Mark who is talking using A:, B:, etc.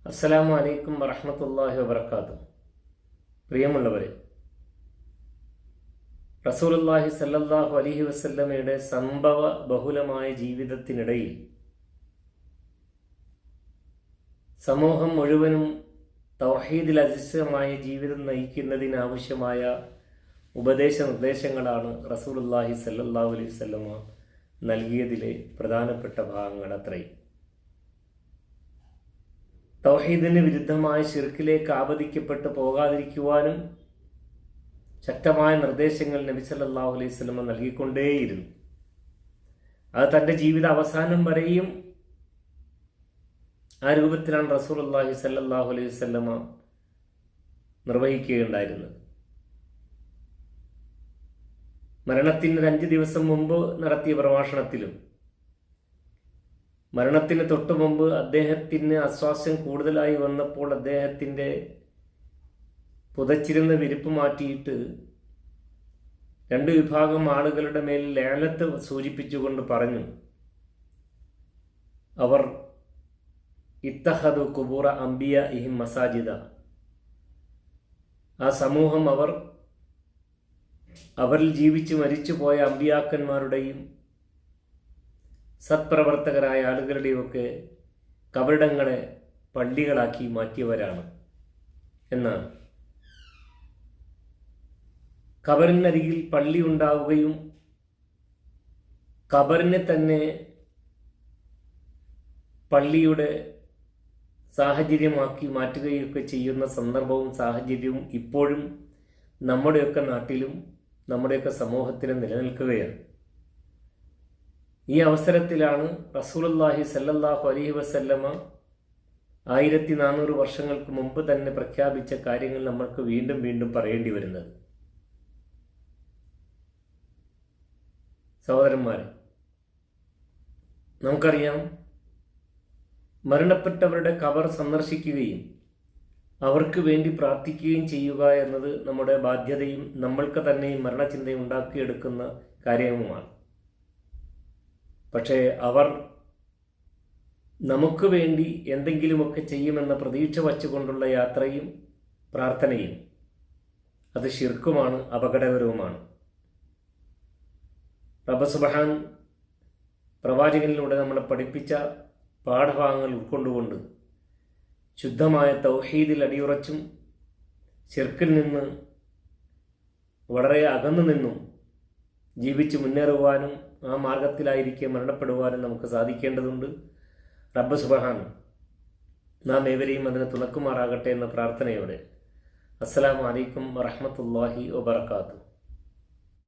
A: അസ്സലാമു അലൈക്കും വറഹ്മത്തുള്ളാഹി വബറകാതുഹു. പ്രിയമുള്ളവരെ, റസൂലുള്ളാഹി സ്വല്ലല്ലാഹു അലൈഹി വസല്ലമയുടെ സംഭവ ബഹുലമായ ജീവിതത്തിനിടയിൽ സമൂഹം മുഴുവനും തൗഹീദിൽ അധിഷ്ഠിതമായ ജീവിതം നയിക്കുന്നതിനാവശ്യമായ ഉപദേശ നിർദ്ദേശങ്ങളാണ് റസൂലുള്ളാഹി സ്വല്ലല്ലാഹു അലൈഹി വസല്ലമ നൽകിയതിലെ പ്രധാനപ്പെട്ട ഭാഗങ്ങൾ അത്രയും. തൗഹീദിന് വിരുദ്ധമായ ശിർക്കിലേക്ക് ആപതിക്കപ്പെട്ട് പോകാതിരിക്കുവാനും ശക്തമായ നിർദ്ദേശങ്ങൾ നബി സല്ലല്ലാഹു അലൈഹി വസല്ലമ നൽകിക്കൊണ്ടേയിരുന്നു. അത് തൻ്റെ ജീവിത അവസാനം വരെയും ആ രൂപത്തിലാണ് റസൂലുള്ളാഹി സ്വല്ലല്ലാഹു അലൈഹി വസല്ലമ നിർവഹിക്കുകയുണ്ടായിരുന്നത്. മരണത്തിന് 5 ദിവസം മുമ്പ് നടത്തിയ പ്രഭാഷണത്തിലും മരണത്തിന് തൊട്ടു മുമ്പ് അദ്ദേഹത്തിന് അസ്വാസ്ഥ്യം കൂടുതലായി വന്നപ്പോൾ അദ്ദേഹത്തിൻ്റെ പുതച്ചിരുന്ന വിരിപ്പ് മാറ്റിയിട്ട് 2 വിഭാഗം ആളുകളുടെ മേൽ ലഅനത്ത് സൂചിപ്പിച്ചുകൊണ്ട് പറഞ്ഞു, അവർ ഇത്തഖദു ഖുബൂറ അംബിയാഇഹിം മസാജിദ. ആ സമൂഹം അവരിൽ ജീവിച്ച് മരിച്ചുപോയ അമ്പിയാക്കന്മാരുടെയും സത്പ്രവർത്തകരായ ആളുകളുടെയൊക്കെ കബറിടങ്ങളെ പള്ളികളാക്കി മാറ്റിയവരാണ് എന്നാണ്. ഖബറിനരികിൽ പള്ളി ഉണ്ടാവുകയും ഖബറിനെ തന്നെ പള്ളിയുടെ സാഹചര്യമാക്കി മാറ്റുകയൊക്കെ ചെയ്യുന്ന സന്ദർഭവും സാഹചര്യവും ഇപ്പോഴും നമ്മുടെയൊക്കെ നാട്ടിലും നമ്മുടെയൊക്കെ സമൂഹത്തിലും നിലനിൽക്കുകയാണ്. ഈ അവസരത്തിലാണ് റസൂലുള്ളാഹി സ്വല്ലല്ലാഹു അലൈഹി വസല്ലമ 1400 വർഷങ്ങൾക്ക് മുമ്പ് തന്നെ പ്രഖ്യാപിച്ച കാര്യങ്ങൾ നമ്മൾക്ക് വീണ്ടും വീണ്ടും പറയേണ്ടി വരുന്നത്. സഹോദരന്മാരെ, നമുക്കറിയാം, മരണപ്പെട്ടവരുടെ ഖബർ സന്ദർശിക്കുകയും അവർക്ക് വേണ്ടി പ്രാർത്ഥിക്കുകയും ചെയ്യുക എന്നത് നമ്മുടെ ബാധ്യതയും നമ്മൾക്ക് തന്നെയും മരണചിന്തയും ഉണ്ടാക്കിയെടുക്കുന്ന കാര്യവുമാണ്. പക്ഷേ അവർ നമുക്ക് വേണ്ടി എന്തെങ്കിലുമൊക്കെ ചെയ്യുമെന്ന പ്രതീക്ഷ വച്ചുകൊണ്ടുള്ള യാത്രയും പ്രാർത്ഥനയും അത് ശിർക്കുമാണ്, അപകടകരവുമാണ്. റബ്ബ് സുബ്ഹാൻ പ്രവാചകനിലൂടെ നമ്മളെ പഠിപ്പിച്ച പാഠഭാഗങ്ങൾ ഉൾക്കൊണ്ടുകൊണ്ട് ശുദ്ധമായ തൗഹീദിൽ അടിയുറച്ചും ശിർക്കിൽ നിന്ന് വളരെ അകന്നു നിന്നും ജീവിച്ച് മുന്നേറുവാനും ആ മാർഗത്തിലായിരിക്കെ മരണപ്പെടുവാനും നമുക്ക് സാധിക്കേണ്ടതുണ്ട്. റബ്ബ് സുബ്ഹാൻ നാം ഏവരെയും അതിന് തുണക്കുമാറാകട്ടെ എന്ന പ്രാർത്ഥനയോടെ അസ്സലാമു അലൈക്കും വറഹ്മത്തുള്ളാഹി വബറകാതുഹു.